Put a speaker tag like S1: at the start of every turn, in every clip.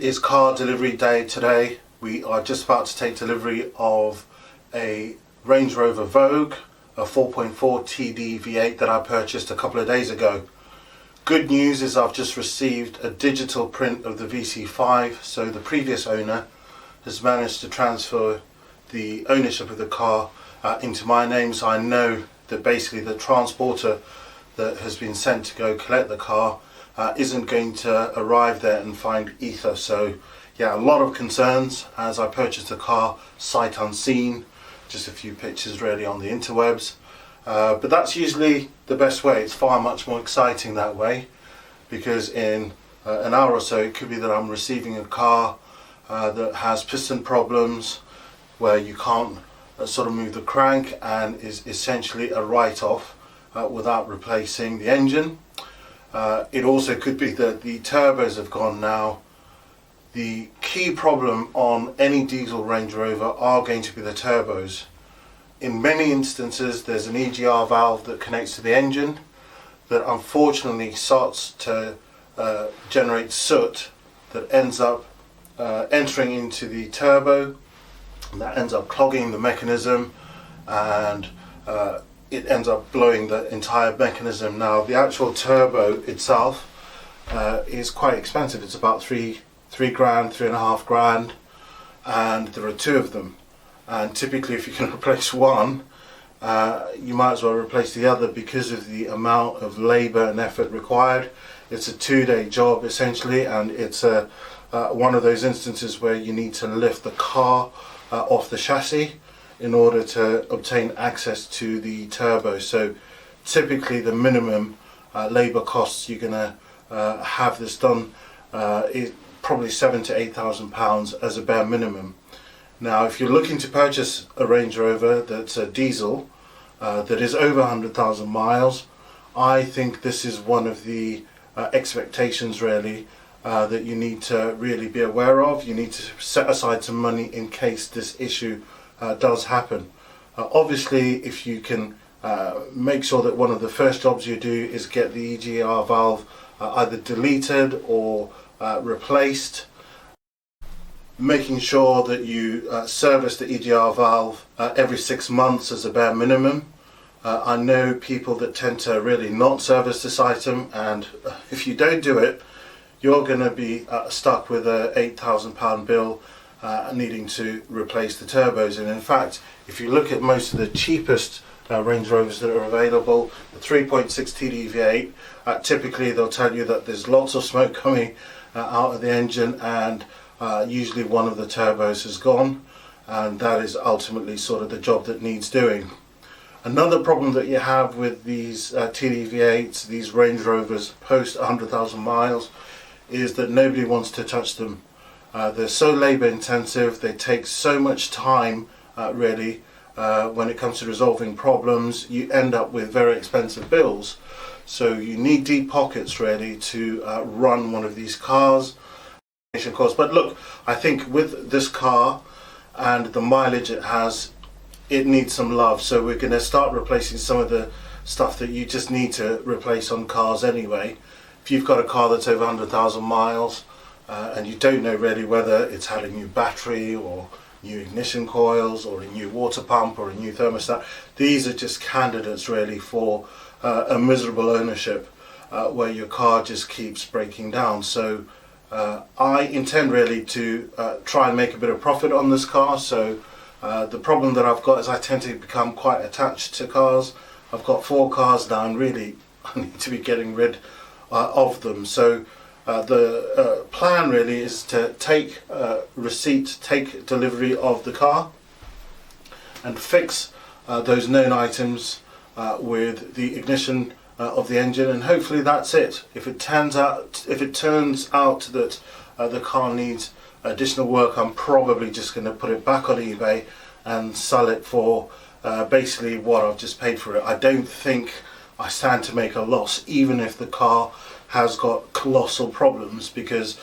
S1: It is car delivery day today. We are just about to take delivery of a Range Rover Vogue, a 4.4 TDV8 that I purchased a couple of days ago. Good news is I've just received a digital print of the VC5, so the previous owner has managed to transfer the ownership of the car into my name, so I know that basically the transporter that has been sent to go collect the car isn't going to arrive there and find ether. So yeah, a lot of concerns as I purchased the car sight unseen, just a few pictures really on the interwebs, but that's usually the best way. It's far much more exciting that way, because in an hour or so it could be that I'm receiving a car that has piston problems where you can't sort of move the crank and is essentially a write-off without replacing the engine. It also could be that the turbos have gone now. The key problem on any diesel Range Rover are going to be the turbos. In many instances there's an EGR valve that connects to the engine that unfortunately starts to generate soot that ends up entering into the turbo, and that ends up clogging the mechanism, and it ends up blowing the entire mechanism. Now the actual turbo itself is quite expensive. It's about three grand, 3.5 grand, and there are two of them, and typically if you can replace one, you might as well replace the other because of the amount of labour and effort required. It's a 2-day job essentially, and it's one of those instances where you need to lift the car off the chassis in order to obtain access to the turbo. So typically the minimum labour costs you're going to have this done is probably £7,000 to £8,000 as a bare minimum. Now if you're looking to purchase a Range Rover that's a diesel that is over 100,000 miles, I think this is one of the expectations really that you need to really be aware of. You need to set aside some money in case this issue does happen. Obviously if you can make sure that one of the first jobs you do is get the EGR valve either deleted or replaced, making sure that you service the EGR valve every 6 months as a bare minimum. I know people that tend to really not service this item, and if you don't do it, you're going to be stuck with a £8,000 bill needing to replace the turbos. And in fact, if you look at most of the cheapest Range Rovers that are available, the 3.6 TDV8, typically they'll tell you that there's lots of smoke coming out of the engine, and usually one of the turbos has gone, and that is ultimately sort of the job that needs doing. Another problem that you have with these TDV8s, these Range Rovers post 100,000 miles, is that nobody wants to touch them. They're so labour intensive, they take so much time really when it comes to resolving problems. You end up with very expensive bills, so you need deep pockets really to run one of these cars. But look, I think with this car and the mileage it has, it needs some love, so we're going to start replacing some of the stuff that you just need to replace on cars anyway. If you've got a car that's over 100,000 miles and you don't know really whether it's had a new battery or new ignition coils or a new water pump or a new thermostat, these are just candidates really for a miserable ownership where your car just keeps breaking down. So I intend really to try and make a bit of profit on this car. So the problem that I've got is I tend to become quite attached to cars. I've got 4 cars now, and really I need to be getting rid of them. So the plan really is to take receipt, take delivery of the car and fix those known items with the ignition of the engine, and hopefully that's it. If it turns out that the car needs additional work, I'm probably just going to put it back on eBay and sell it for basically what I've just paid for it. I don't think I stand to make a loss, even if the car has got colossal problems, because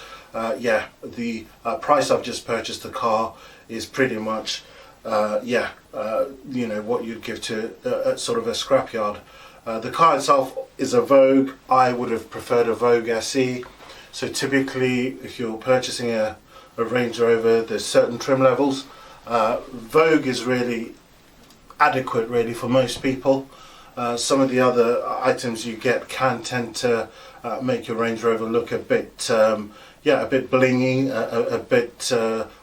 S1: yeah, the price I've just purchased the car is pretty much you know, what you'd give to sort of a scrapyard. The car itself is a Vogue. I would have preferred a Vogue SE. So typically, if you're purchasing a Range Rover, there's certain trim levels. Vogue is really adequate really for most people. Some of the other items you get can tend to make your Range Rover look a bit a bit blingy, a bit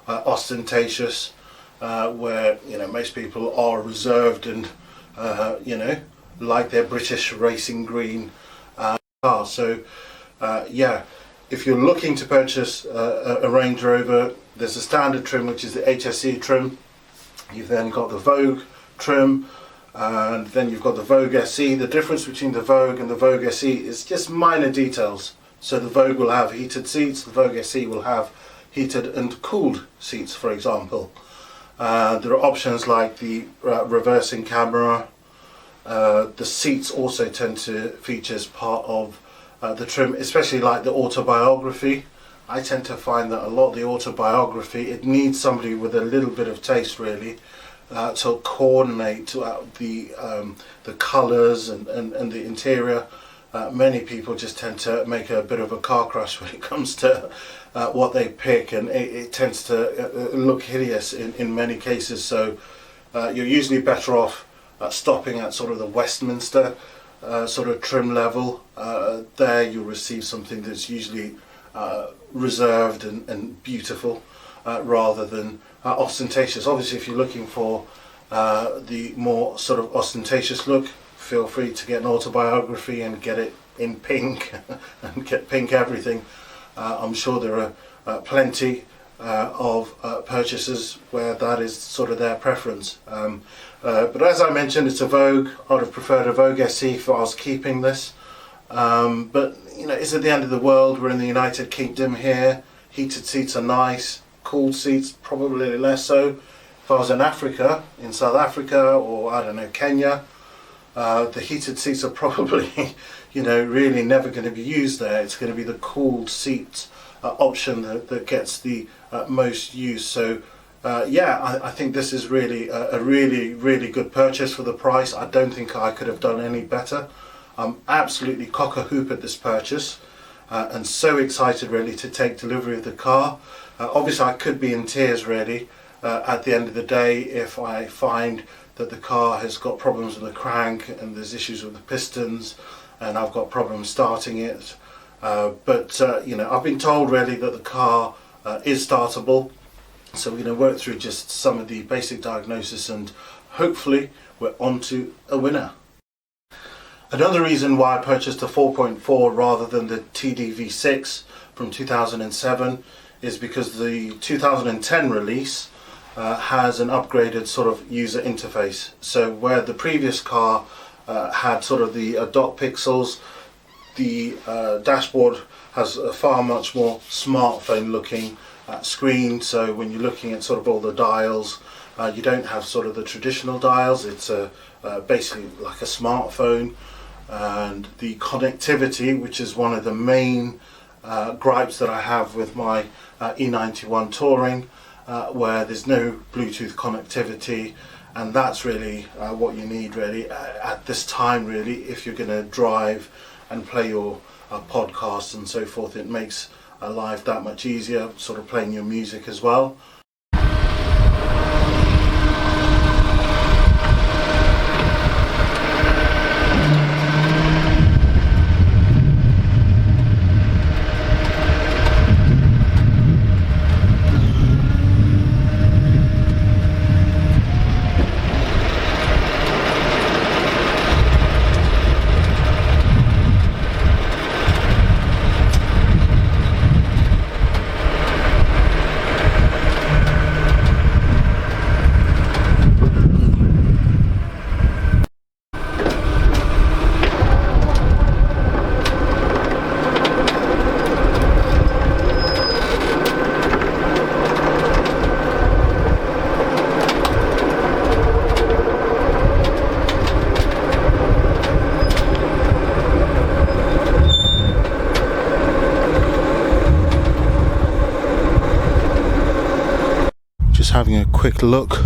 S1: ostentatious, where most people are reserved and like their British racing green car. So if you're looking to purchase a Range Rover, there's a standard trim which is the HSE trim. You've then got the Vogue trim, and then you've got the Vogue SE. The difference between the Vogue and the Vogue SE is just minor details. So the Vogue will have heated seats, the Vogue SE will have heated and cooled seats, for example. There are options like the reversing camera. The seats also tend to feature as part of the trim, especially like the autobiography. I tend to find that a lot of the autobiography, it needs somebody with a little bit of taste really to coordinate the colours and the interior. Many people just tend to make a bit of a car crash when it comes to what they pick, and it tends to look hideous in many cases. So you're usually better off stopping at sort of the Westminster sort of trim level. There you'll receive something that's usually reserved and beautiful rather than ostentatious. Obviously, if you're looking for the more sort of ostentatious look, feel free to get an autobiography and get it in pink and get pink everything. I'm sure there are plenty of purchasers where that is sort of their preference. But as I mentioned, it's a Vogue. I'd have preferred a Vogue SE if I was keeping this. But it's at the end of the world. We're in the United Kingdom here. Heated seats are nice. Cooled seats probably less so. If I was in Africa, in South Africa, or I don't know, Kenya, the heated seats are probably really never going to be used there. It's going to be the cooled seats option that gets the most use. So I think this is really a really good purchase for the price. I don't think I could have done any better. I'm absolutely cock-a-hoop at this purchase and so excited really to take delivery of the car. Obviously I could be in tears really at the end of the day if I find that the car has got problems with the crank and there's issues with the pistons and I've got problems starting it. But I've been told really that the car is startable. So we're going to work through just some of the basic diagnosis and hopefully we're on to a winner. Another reason why I purchased a 4.4 rather than the TDV6 from 2007 is because the 2010 release has an upgraded sort of user interface. So where the previous car had sort of the dot pixels, the dashboard has a far much more smartphone looking screen. So when you're looking at sort of all the dials, you don't have sort of the traditional dials. It's basically like a smartphone. And the connectivity, which is one of the main gripes that I have with my E91 Touring, where there's no Bluetooth connectivity, and that's really what you need really at this time really if you're going to drive and play your podcasts and so forth. It makes life that much easier, sort of playing your music as well. Having a quick look,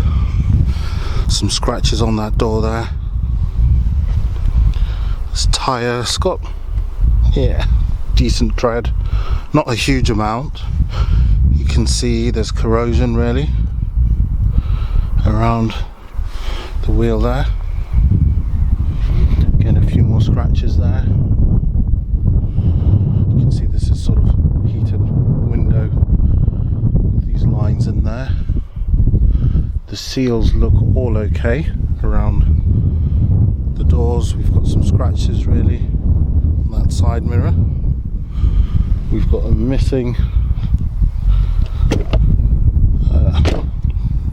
S1: some scratches on that door there. This tyre, Scott, yeah, decent tread, not a huge amount. You can see there's corrosion really around the wheel there. Again, a few more scratches there. You can see this is sort of heated window with these lines in there. The seals look all okay around the doors. We've got some scratches really on that side mirror. We've got a missing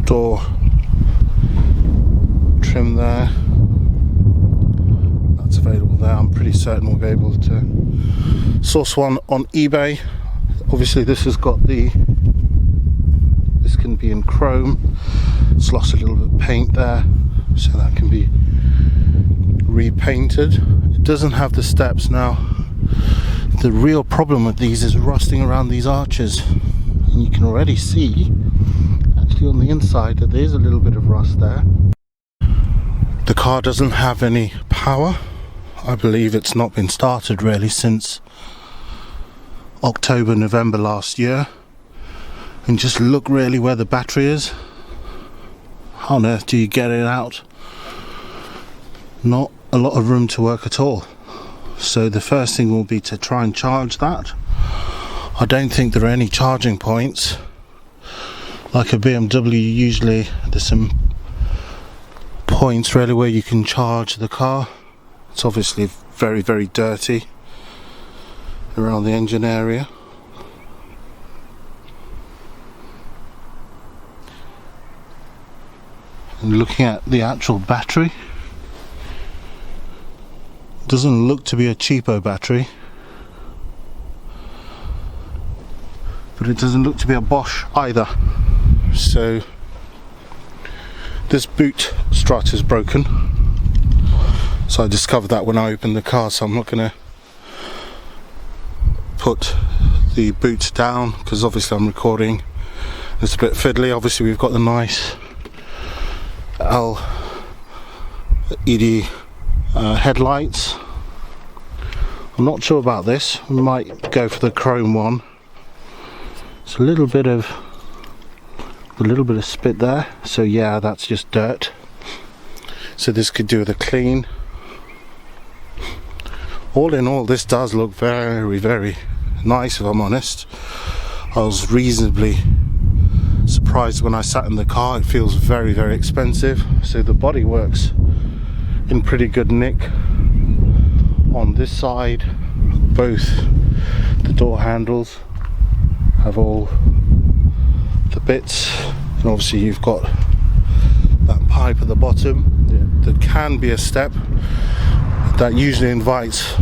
S1: door trim there. That's available there. I'm pretty certain we'll be able to source one on eBay. Obviously this has got this can be in chrome. It's lost a little bit of paint there, so that can be repainted. It doesn't have the steps now. The real problem with these is rusting around these arches, and you can already see actually on the inside that there's a little bit of rust there. The car doesn't have any power. I believe it's not been started really since October, November last year. And just look really where the battery is. How on earth do you get it out? Not a lot of room to work at all. So the first thing will be to try and charge that. I don't think there are any charging points. Like a BMW, usually there's some points really where you can charge the car. It's obviously very, very dirty around the engine area. And looking at the actual battery, doesn't look to be a cheapo battery, but it doesn't look to be a Bosch either. So this boot strut is broken, so I discovered that when I opened the car, so I'm not going to put the boot down because obviously I'm recording. It's a bit fiddly. Obviously we've got the nice LED headlights. I'm not sure about this. We might go for the chrome one. It's a little bit of spit there, so yeah, that's just dirt. So this could do with a clean. All in all, this does look very, very nice, if I'm honest. I was reasonably surprised when I sat in the car. It feels very, very expensive. So the body works in pretty good nick on this side. Both the door handles have all the bits, and obviously you've got that pipe at the bottom. There can be a step that usually invites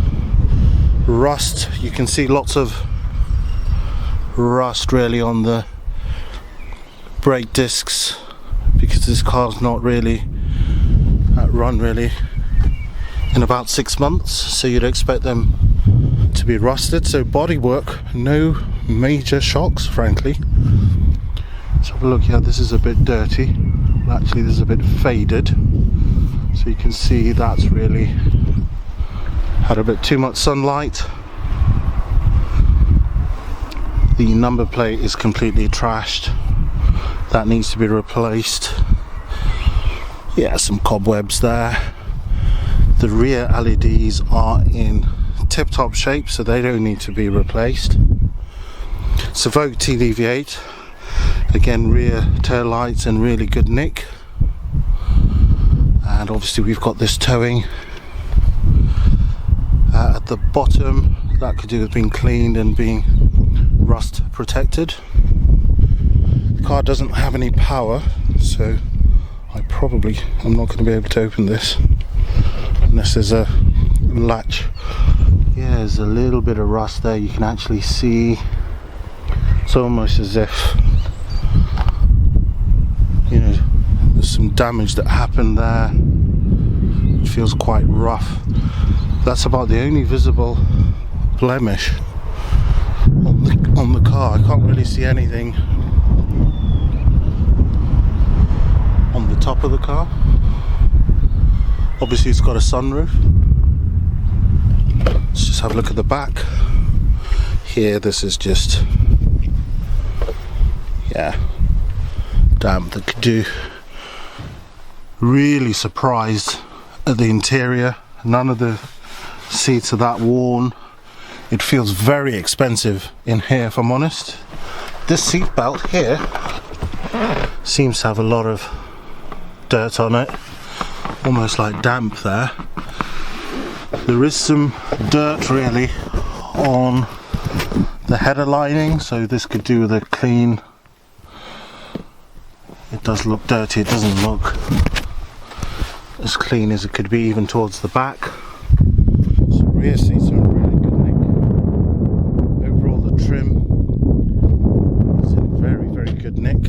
S1: rust. You can see lots of rust really on the brake discs because this car's not really run really in about 6 months, so you'd expect them to be rusted. So bodywork, no major shocks frankly. Let's have a look here. This is a bit dirty. Well, actually this is a bit faded, so you can see that's really had a bit too much sunlight. The number plate is completely trashed. That needs to be replaced. Yeah, some cobwebs there. The rear LEDs are in tip-top shape, so they don't need to be replaced. It's a Vogue TDV8. Again, rear tail lights in really good nick. And obviously we've got this towing at the bottom. That could do with being cleaned and being rust protected. The car doesn't have any power, so I'm not going to be able to open this unless there's a latch. Yeah, there's a little bit of rust there. You can actually see it's almost as if, you know, there's some damage that happened there. It feels quite rough. That's about the only visible blemish on the car. I can't really see anything on the top of the car. Obviously it's got a sunroof. Let's just have a look at the back. Here this is just, yeah, damp. That could do. Really surprised at the interior. None of the seats are that worn. It feels very expensive in here, if I'm honest. This seat belt here seems to have a lot of dirt on it, almost like damp there. There is some dirt really on the header lining, so this could do with a clean. It does look dirty, it doesn't look as clean as it could be even towards the back. So rear seats are in really good nick. Overall the trim is in very, very good nick.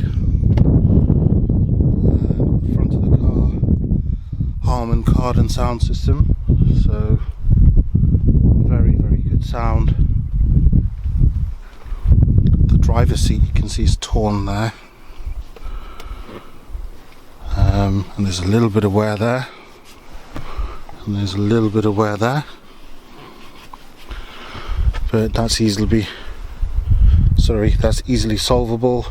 S1: The front of the car, Harman Kardon sound system, so very, very good sound. The driver's seat you can see is torn there. And there's a little bit of wear there, and there's a little bit of wear there, but that's easily solvable.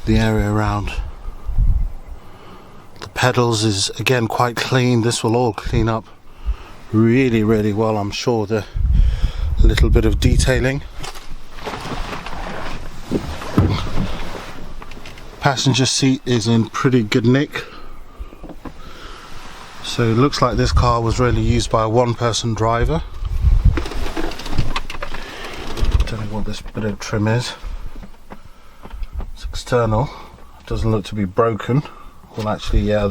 S1: The area around the pedals is again quite clean. This will all clean up really, really well, I'm sure. The little bit of detailing. Passenger seat is in pretty good nick. So it looks like this car was really used by a one-person driver. Don't know what this bit of trim is. It's external. It doesn't look to be broken. Well, actually, yeah,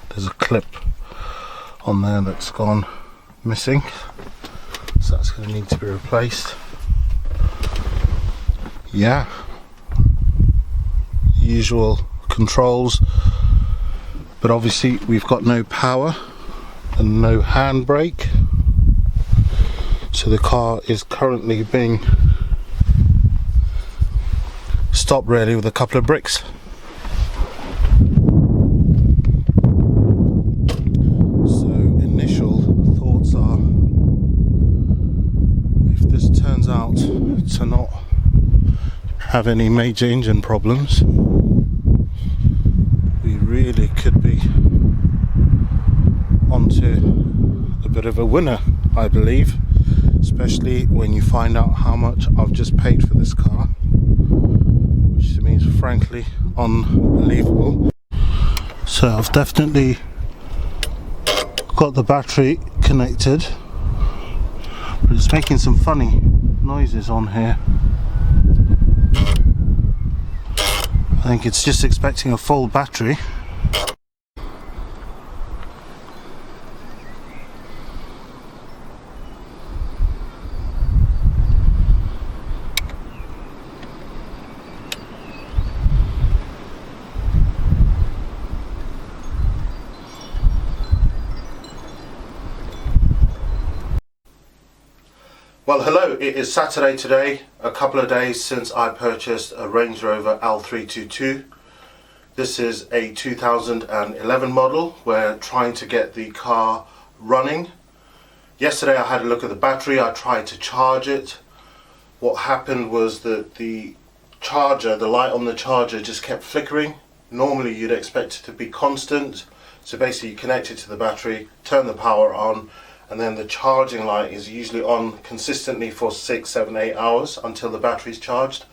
S1: there's a clip on there that's gone missing. So that's going to need to be replaced. Yeah. Usual controls, but obviously we've got no power and no handbrake, so the car is currently being stopped really with a couple of bricks. So initial thoughts are, if this turns out to not have any major engine problems, really could be onto a bit of a winner, I believe, especially when you find out how much I've just paid for this car, which to me is frankly unbelievable. So I've definitely got the battery connected, but it's making some funny noises on here. I think it's just expecting a full battery. Well, hello, it is Saturday today, a couple of days since I purchased a Range Rover L322. This is a 2011 model. We're trying to get the car running. Yesterday I had a look at the battery, I tried to charge it. What happened was that the charger, the light on the charger just kept flickering. Normally you'd expect it to be constant, so basically you connect it to the battery, turn the power on, and then the charging light is usually on consistently for 6, 7, 8 hours until the battery's charged.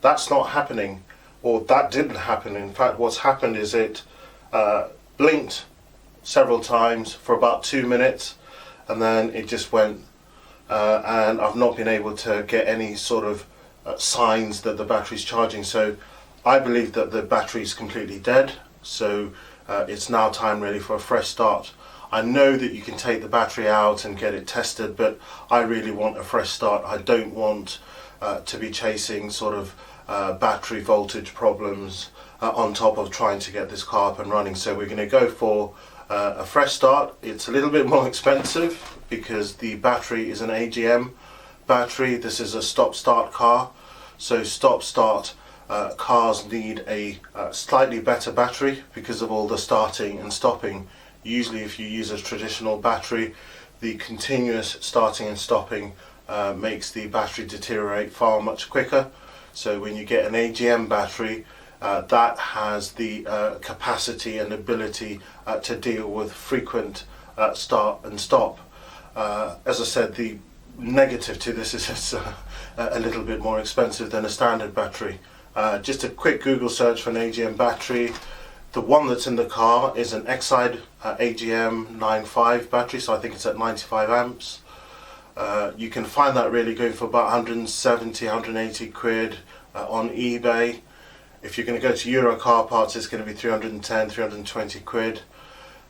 S1: That's not happening, or that didn't happen. In fact, what's happened is it blinked several times for about 2 minutes, and then it just went, and I've not been able to get any sort of signs that the battery's charging. So I believe that the battery's completely dead, so it's now time really for a fresh start. I know that you can take the battery out and get it tested, but I really want a fresh start. I don't want to be chasing sort of battery voltage problems on top of trying to get this car up and running. So we're going to go for a fresh start. It's a little bit more expensive because the battery is an AGM battery. This is a stop-start car, so stop-start cars need a slightly better battery because of all the starting and stopping. Usually if you use a traditional battery, the continuous starting and stopping makes the battery deteriorate far much quicker. So when you get an AGM battery, that has the capacity and ability to deal with frequent start and stop. As I said, the negative to this is it's a little bit more expensive than a standard battery. Just a quick Google search for an AGM battery. The one that's in the car is an Exide AGM 9.5 battery, so I think it's at 95 amps. You can find that really going for about 170, 180 quid on eBay. If you're going to go to Euro car parts, it's going to be 310, 320 quid.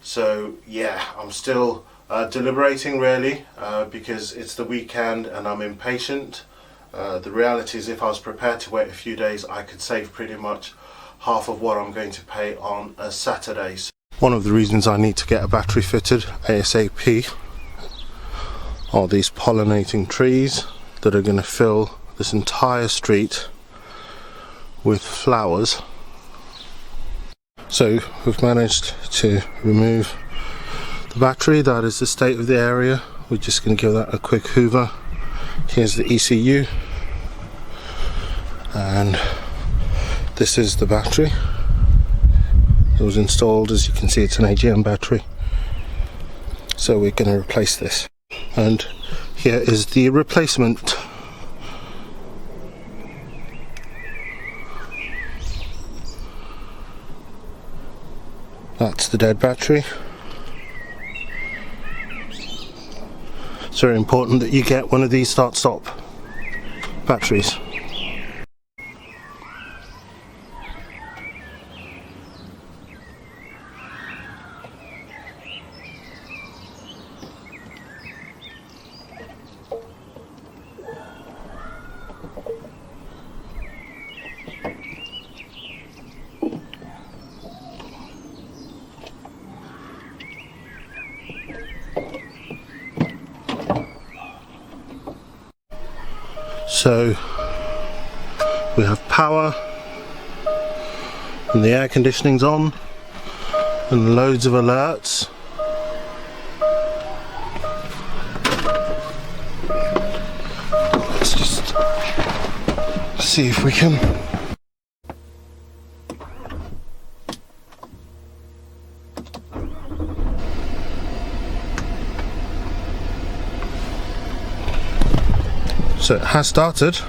S1: So yeah, I'm still deliberating really, because it's the weekend and I'm impatient. The reality is, if I was prepared to wait a few days, I could save pretty much half of what I'm going to pay on a Saturday. One of the reasons I need to get a battery fitted ASAP are these pollinating trees that are going to fill this entire street with flowers. So we've managed to remove the battery. That is the state of the area. We're just going to give that a quick hoover. Here's the ECU, and this is the battery. It was installed, as you can see, it's an AGM battery. So we're going to replace this. And here is the replacement. That's the dead battery. It's very important that you get one of these start-stop batteries. So we have power and the air conditioning's on and loads of alerts. Let's just see if we can So it has started.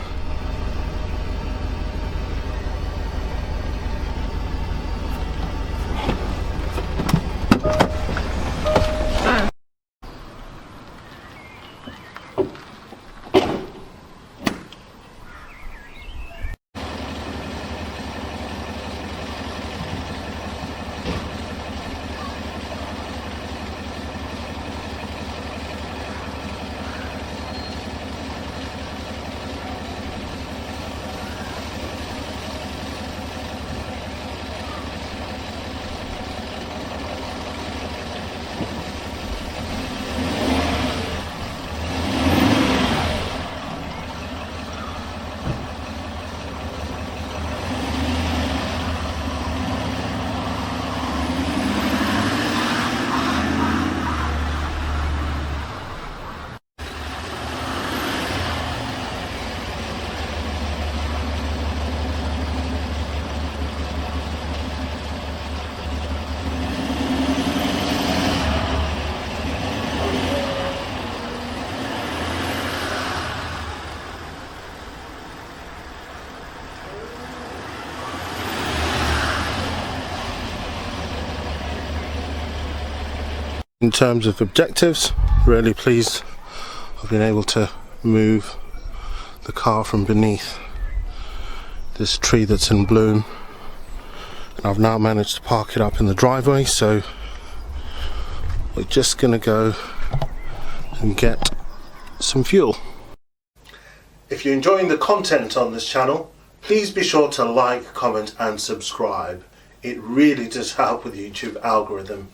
S1: In terms of objectives, really pleased I've been able to move the car from beneath this tree that's in bloom, and I've now managed to park it up in the driveway, so we're just going to go and get some fuel. If you're enjoying the content on this channel, please be sure to like, comment and subscribe. It really does help with the YouTube algorithm.